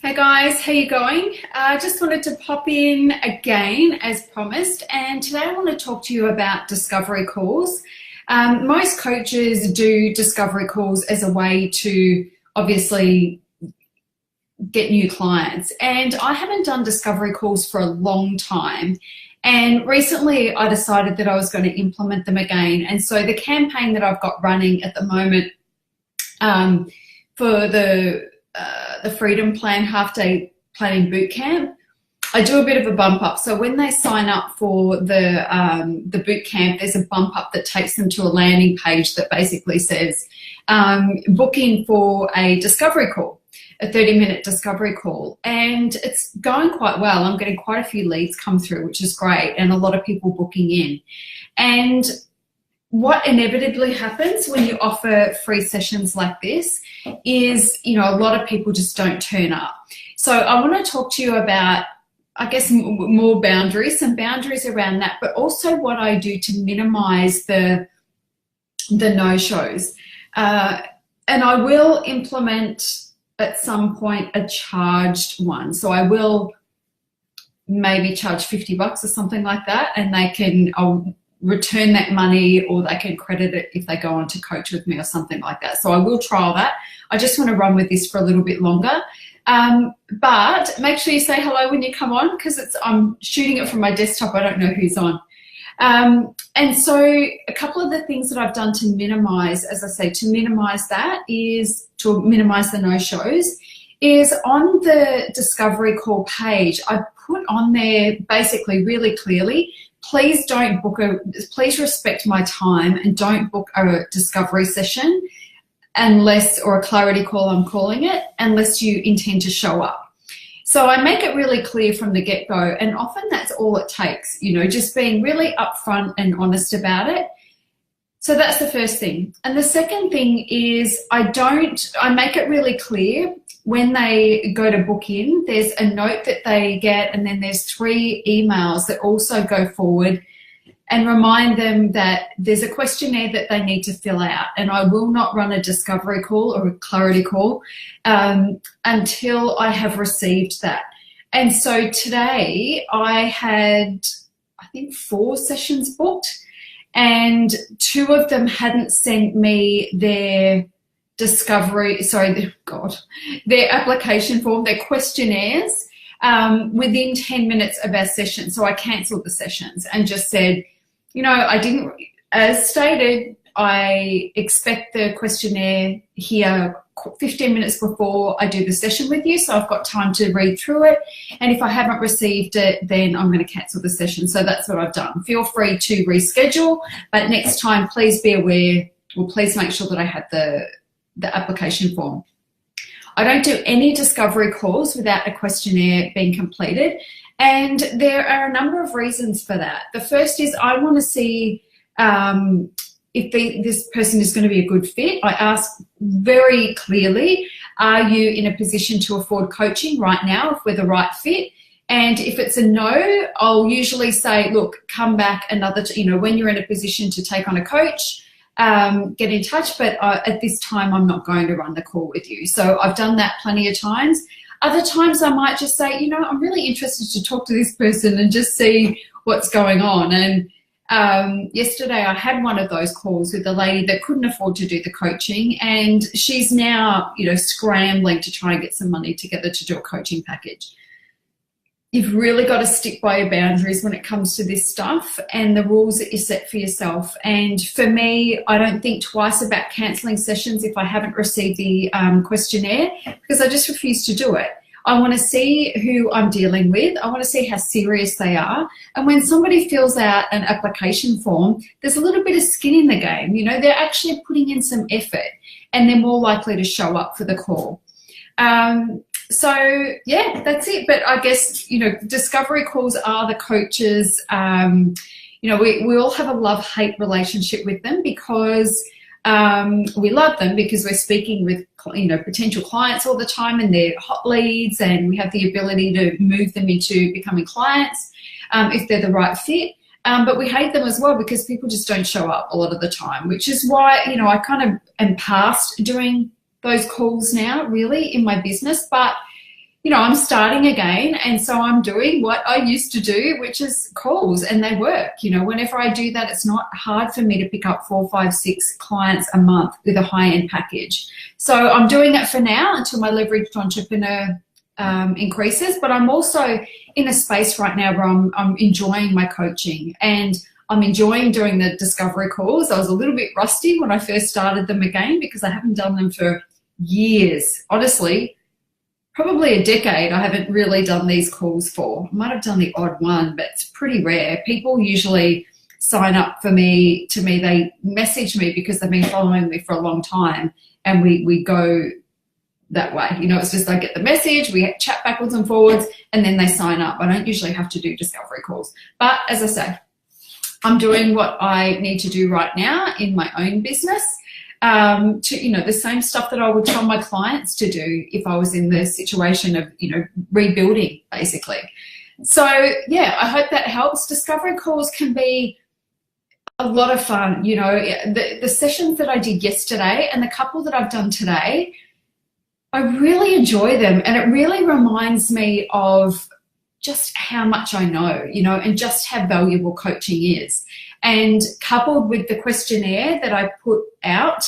Hey guys, how you going? I just wanted to pop in again as promised, and today I want to talk to you about discovery calls. Most coaches do discovery calls as a way to obviously get new clients, and I haven't done discovery calls for a long time. And recently I decided that I was going to implement them again, and so the campaign that I've got running at the moment for the Freedom Plan half-day planning boot camp, I do a bit of a bump up. So when they sign up for the boot camp, there's a bump up that takes them to a landing page that basically says booking for a discovery call, a 30-minute discovery call, and it's going quite well. I'm getting quite a few leads come through, which is great, and a lot of people booking in. And what inevitably happens when you offer free sessions like this is, a lot of people just don't turn up. So I want to talk to you about, I guess, more boundaries, some boundaries around that, but also what I do to minimize the no-shows. And I will implement at some point a charged one. So I will maybe charge $50 or something like that, and I'll return that money, or they can credit it if they go on to coach with me or something like that. So I will trial that. I just want to run with this for a little bit longer. But make sure you say hello when you come on, because I'm shooting it from my desktop. I don't know who's on. And so a couple of the things that I've done to minimize, as I say, to minimize that is to minimize the no-shows, is on the discovery call page, I put on there basically really clearly, please please respect my time and don't book a discovery session or a clarity call, I'm calling it, unless you intend to show up. So I make it really clear from the get-go, and often that's all it takes, just being really upfront and honest about it. So that's the first thing. And the second thing is I make it really clear when they go to book in, there's a note that they get, and then there's 3 emails that also go forward and remind them that there's a questionnaire that they need to fill out. And I will not run a discovery call or a clarity call until I have received that. And so today I had, I think, 4 sessions booked, and 2 of them hadn't sent me their their application form, their questionnaires, within 10 minutes of our session. So I cancelled the sessions and just said, I didn't, as stated, I expect the questionnaire here 15 minutes before I do the session with you, so I've got time to read through it, and if I haven't received it, then I'm going to cancel the session. So that's what I've done. Feel free to reschedule, but next time please be aware, or please make sure that I have the application form. I don't do any discovery calls without a questionnaire being completed, and there are a number of reasons for that. The first is I want to see if this person is going to be a good fit. I ask very clearly, are you in a position to afford coaching right now if we're the right fit? And if it's a no, I'll usually say, look, come back when you're in a position to take on a coach, get in touch, but at this time I'm not going to run the call with you. So I've done that plenty of times. Other times I might just say, I'm really interested to talk to this person and just see what's going on. And yesterday I had one of those calls with a lady that couldn't afford to do the coaching, and she's now, scrambling to try and get some money together to do a coaching package. You've really got to stick by your boundaries when it comes to this stuff and the rules that you set for yourself. And for me, I don't think twice about cancelling sessions if I haven't received the questionnaire, because I just refuse to do it. I want to see who I'm dealing with. I want to see how serious they are. And when somebody fills out an application form, there's a little bit of skin in the game. They're actually putting in some effort, and they're more likely to show up for the call. So yeah, that's it. But I guess, discovery calls are the coaches, we all have a love-hate relationship with them, because we love them because we're speaking with, potential clients all the time, and they're hot leads, and we have the ability to move them into becoming clients if they're the right fit. But we hate them as well because people just don't show up a lot of the time, which is why, I kind of am past doing those calls now, really, in my business. But you know, I'm starting again, and so I'm doing what I used to do, which is calls, and they work. You know, whenever I do that, it's not hard for me to pick up 4, 5, 6 clients a month with a high-end package. So I'm doing it for now until my leveraged entrepreneur increases, but I'm also in a space right now where I'm enjoying my coaching, and I'm enjoying doing the discovery calls. I was a little bit rusty when I first started them again because I haven't done them for years. Honestly, probably a decade I haven't really done these calls for. I might have done the odd one, but it's pretty rare. People usually sign up for me, they message me because they've been following me for a long time, and we go that way. You know, it's just I get the message, we chat backwards and forwards, and then they sign up. I don't usually have to do discovery calls. But as I say, I'm doing what I need to do right now in my own business, to, you know, the same stuff that I would tell my clients to do if I was in the situation of, you know, rebuilding, basically. So yeah, I hope that helps. Discovery calls can be a lot of fun. You know, the sessions that I did yesterday and the couple that I've done today, I really enjoy them, and it really reminds me of just how much I know, you know, and just how valuable coaching is. And coupled with the questionnaire that I put out,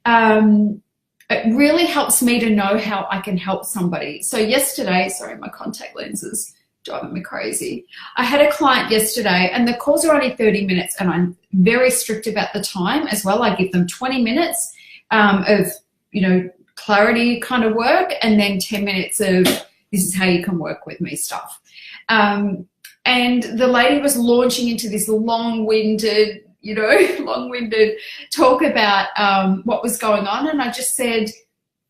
it really helps me to know how I can help somebody. So yesterday, sorry, my contact lenses driving me crazy. I had a client yesterday, and the calls are only 30 minutes, and I'm very strict about the time as well. I give them 20 minutes of, you know, clarity kind of work, and then 10 minutes of this is how you can work with me stuff. And the lady was launching into this long-winded, you know, long-winded talk about what was going on. And I just said,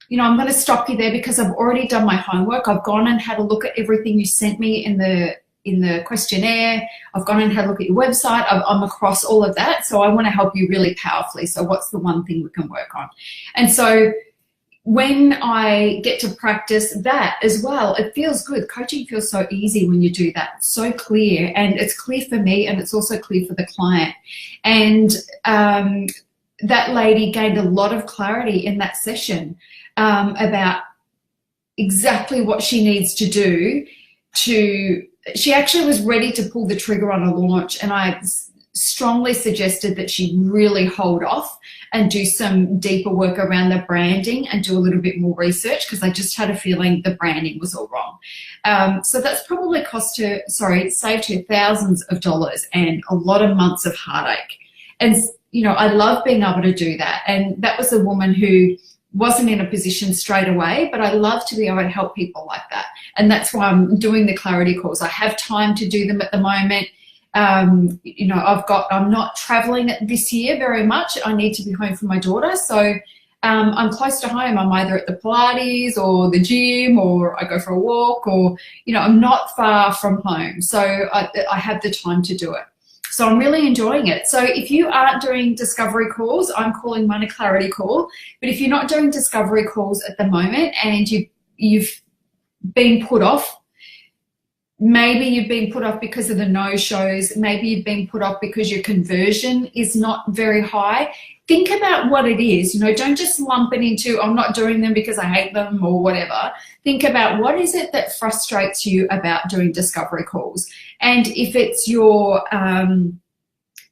you know, I'm going to stop you there because I've already done my homework. I've gone and had a look at everything you sent me in the questionnaire. I've gone and had a look at your website. I'm across all of that. So I want to help you really powerfully. So what's the one thing we can work on? And so when I get to practice that as well, it feels good. Coaching feels so easy when you do that. It's so clear, and it's clear for me, and it's also clear for the client. And that lady gained a lot of clarity in that session about exactly what she needs to do she actually was ready to pull the trigger on a launch, and I strongly suggested that she really hold off and do some deeper work around the branding and do a little bit more research, because I just had a feeling the branding was all wrong. So that's probably saved her thousands of dollars and a lot of months of heartache. And, you know, I love being able to do that. And that was a woman who wasn't in a position straight away, but I love to be able to help people like that. And that's why I'm doing the clarity calls. I have time to do them at the moment. You know, I'm not traveling this year very much. I need to be home for my daughter. So I'm close to home. I'm either at the Pilates or the gym, or I go for a walk, or, you know, I'm not far from home. So I have the time to do it. So I'm really enjoying it. So if you aren't doing discovery calls, I'm calling mine a clarity call. But if you're not doing discovery calls at the moment and you've been put off, maybe you've been put off because of the no-shows, maybe you've been put off because your conversion is not very high, think about what it is. You know, don't just lump it into, I'm not doing them because I hate them or whatever. Think about what is it that frustrates you about doing discovery calls. And if it's your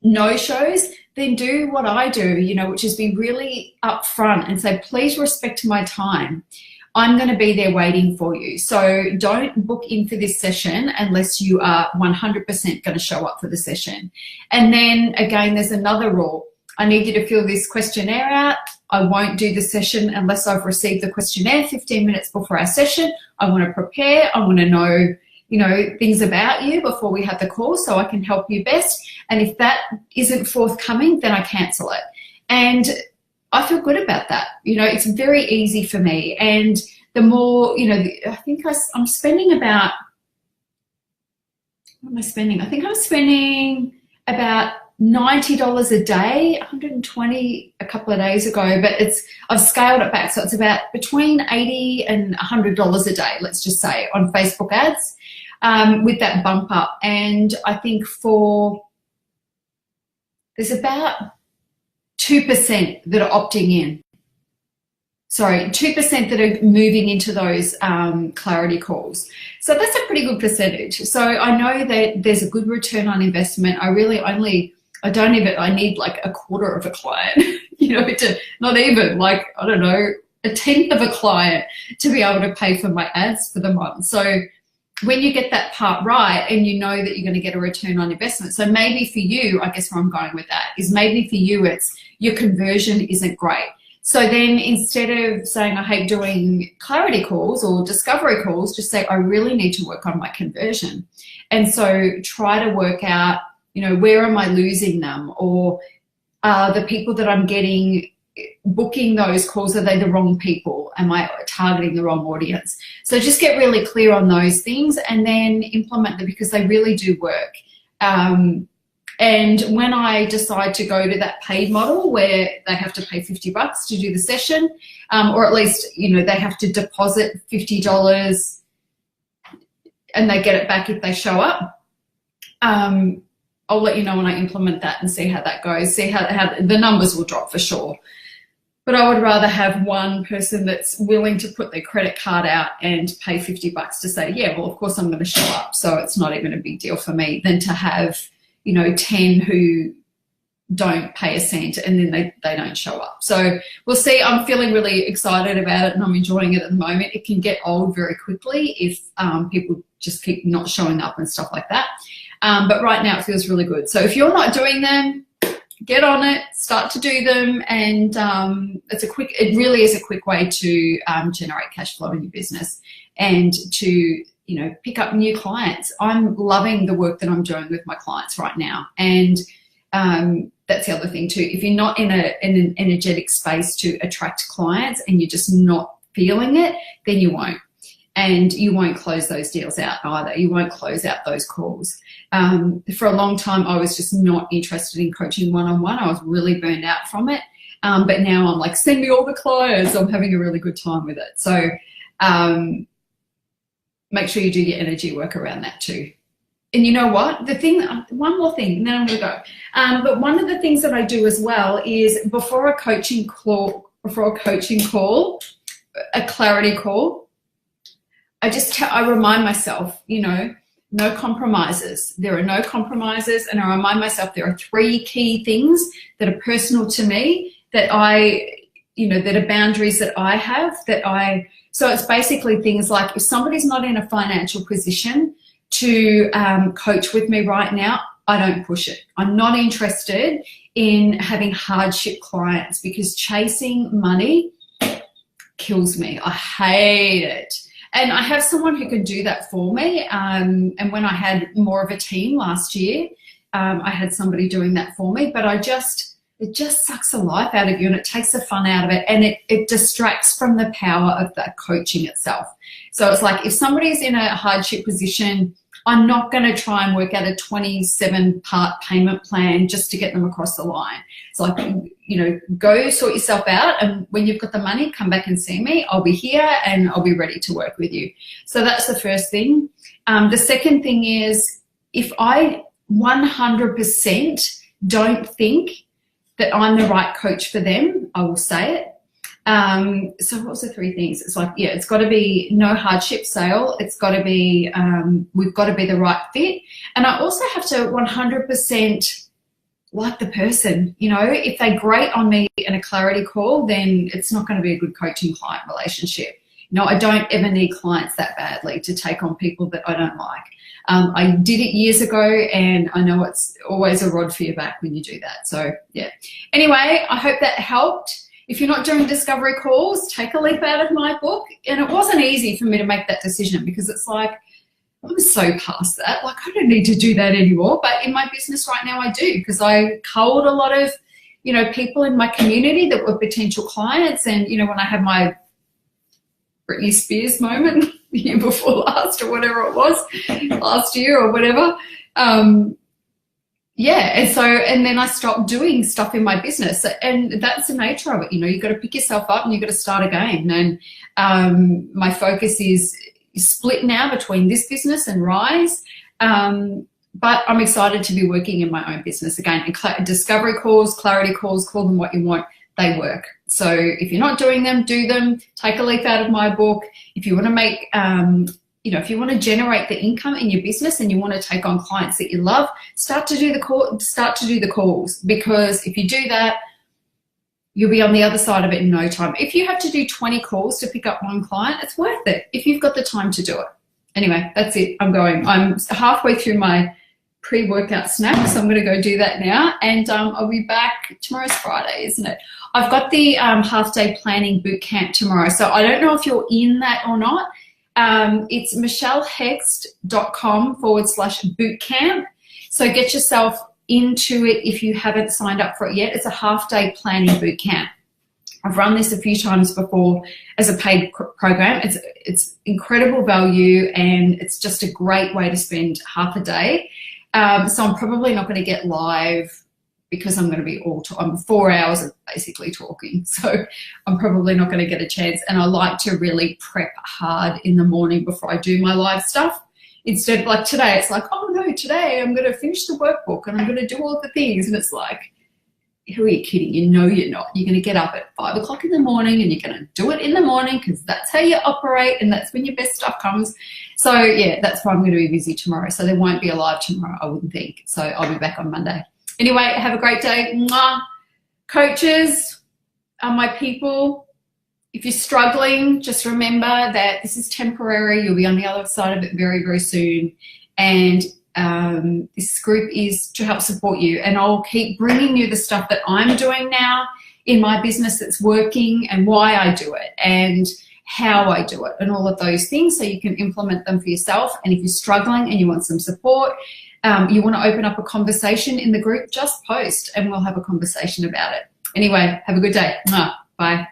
no-shows, then do what I do, you know, which is be really upfront and say, please respect my time. I'm going to be there waiting for you. So don't book in for this session unless you are 100% going to show up for the session. And then again, there's another rule. I need you to fill this questionnaire out. I won't do the session unless I've received the questionnaire 15 minutes before our session. I want to prepare. I want to know, you know, things about you before we have the call so I can help you best. And if that isn't forthcoming, then I cancel it. And I feel good about that. You know, it's very easy for me. And the more, you know, I think I'm spending about, what am I spending? I think I'm spending about $90 a day, 120 a couple of days ago, but I've scaled it back. So it's about between $80 and $100 a day, let's just say, on Facebook ads with that bump up. And I think there's about 2% that are opting in. sorry, 2% that are moving into those clarity calls. So that's a pretty good percentage. So I know that there's a good return on investment. I really only, I need like a quarter of a client, you know, to not even like, I don't know, a tenth of a client to be able to pay for my ads for the month. So when you get that part right and you know that you're going to get a return on investment. So maybe for you, I guess where I'm going with that is maybe for you, it's your conversion isn't great. So then instead of saying I hate doing clarity calls or discovery calls, just say I really need to work on my conversion. And so try to work out, you know, where am I losing them? Or the people that I'm getting booking those calls, are they the wrong people? Am I targeting the wrong audience? So just get really clear on those things and then implement them because they really do work. And when I decide to go to that paid model where they have to pay $50 to do the session, or at least, you know, they have to deposit $50 and they get it back if they show up, I'll let you know when I implement that and see how that goes, see how the numbers will drop for sure. But I would rather have one person that's willing to put their credit card out and pay $50 to say, yeah, well, of course I'm going to show up, so it's not even a big deal for me, than to have, you know, 10 who don't pay a cent and then they don't show up. So we'll see. I'm feeling really excited about it and I'm enjoying it at the moment. It can get old very quickly if people just keep not showing up and stuff like that. But right now it feels really good. So if you're not doing them, get on it, start to do them, and it really is a quick way to generate cash flow in your business and to, you know, pick up new clients. I'm loving the work that I'm doing with my clients right now. And that's the other thing too. If you're not in an energetic space to attract clients and you're just not feeling it, then you won't. And you won't close those deals out either. You won't close out those calls. For a long time, I was just not interested in coaching one-on-one. I was really burned out from it. But now I'm like, send me all the clients. I'm having a really good time with it. So make sure you do your energy work around that too. And you know what? One more thing, and then I'm going to go. But one of the things that I do as well is before a coaching call, a clarity call, I remind myself, you know, no compromises. There are no compromises. And I remind myself there are 3 key things that are personal to me that that are boundaries that I have, so it's basically things like if somebody's not in a financial position to coach with me right now, I don't push it. I'm not interested in having hardship clients because chasing money kills me. I hate it. And I have someone who can do that for me. And when I had more of a team last year, I had somebody doing that for me. But it just sucks the life out of you and it takes the fun out of it. And it distracts from the power of that coaching itself. So it's like if somebody's in a hardship position, I'm not going to try and work out a 27-part payment plan just to get them across the line. It's like, you know, go sort yourself out, and when you've got the money, come back and see me. I'll be here and I'll be ready to work with you. So that's the first thing. The second thing is if I 100% don't think that I'm the right coach for them, I will say it. So what was the 3 things? It's like, yeah, it's got to be no hardship sale. It's got to be, we've got to be the right fit. And I also have to 100% like the person. You know, if they grate on me in a clarity call, then it's not going to be a good coaching client relationship. You know, I don't ever need clients that badly to take on people that I don't like. I did it years ago and I know it's always a rod for your back when you do that. So yeah. Anyway, I hope that helped. If you're not doing discovery calls, take a leaf out of my book. And it wasn't easy for me to make that decision because it's like, I'm so past that. Like, I don't need to do that anymore. But in my business right now, I do, because I culled a lot of, you know, people in my community that were potential clients. And, you know, when I had my Britney Spears moment the year before last or whatever it was, last year or whatever, yeah, and then I stopped doing stuff in my business, and that's the nature of it. You know, you've got to pick yourself up and you've got to start again. And my focus is split now between this business and Rise, but I'm excited to be working in my own business again. And discovery calls, clarity calls, call them what you want. they work. So if you're not doing them, do them. Take a leaf out of my book. If you want to make, if you want to generate the income in your business and you want to take on clients that you love, start to do the calls, because if you do that, you'll be on the other side of it in no time. If you have to do 20 calls to pick up one client, it's worth it if you've got the time to do it. Anyway, that's it. I'm halfway through my pre-workout snack, so I'm going to go do that now, and I'll be back. Tomorrow's Friday, isn't it? I've got the half-day planning boot camp tomorrow, so I don't know if you're in that or not. It's michellehext.com/bootcamp. So get yourself into it if you haven't signed up for it yet. It's a half-day planning boot camp. I've run this a few times before as a paid program. It's incredible value, and it's just a great way to spend half a day. So I'm probably not going to get live because I'm going to be I'm 4 hours of basically talking. So I'm probably not going to get a chance. And I like to really prep hard in the morning before I do my live stuff. Instead of like today, it's like, oh no, today I'm going to finish the workbook and I'm going to do all the things. And it's like, who are you kidding? You know you're not. You're going to get up at 5 o'clock in the morning and you're going to do it in the morning because that's how you operate and that's when your best stuff comes. So yeah, that's why I'm going to be busy tomorrow. So there won't be a live tomorrow, I wouldn't think. So I'll be back on Monday. Anyway, have a great day. Mwah. Coaches are my people. If you're struggling, just remember that this is temporary. You'll be on the other side of it very, very soon. And this group is to help support you. And I'll keep bringing you the stuff that I'm doing now in my business that's working and why I do it and how I do it and all of those things so you can implement them for yourself. And if you're struggling and you want some support, you want to open up a conversation in the group, just post and we'll have a conversation about it. Anyway, have a good day. Bye.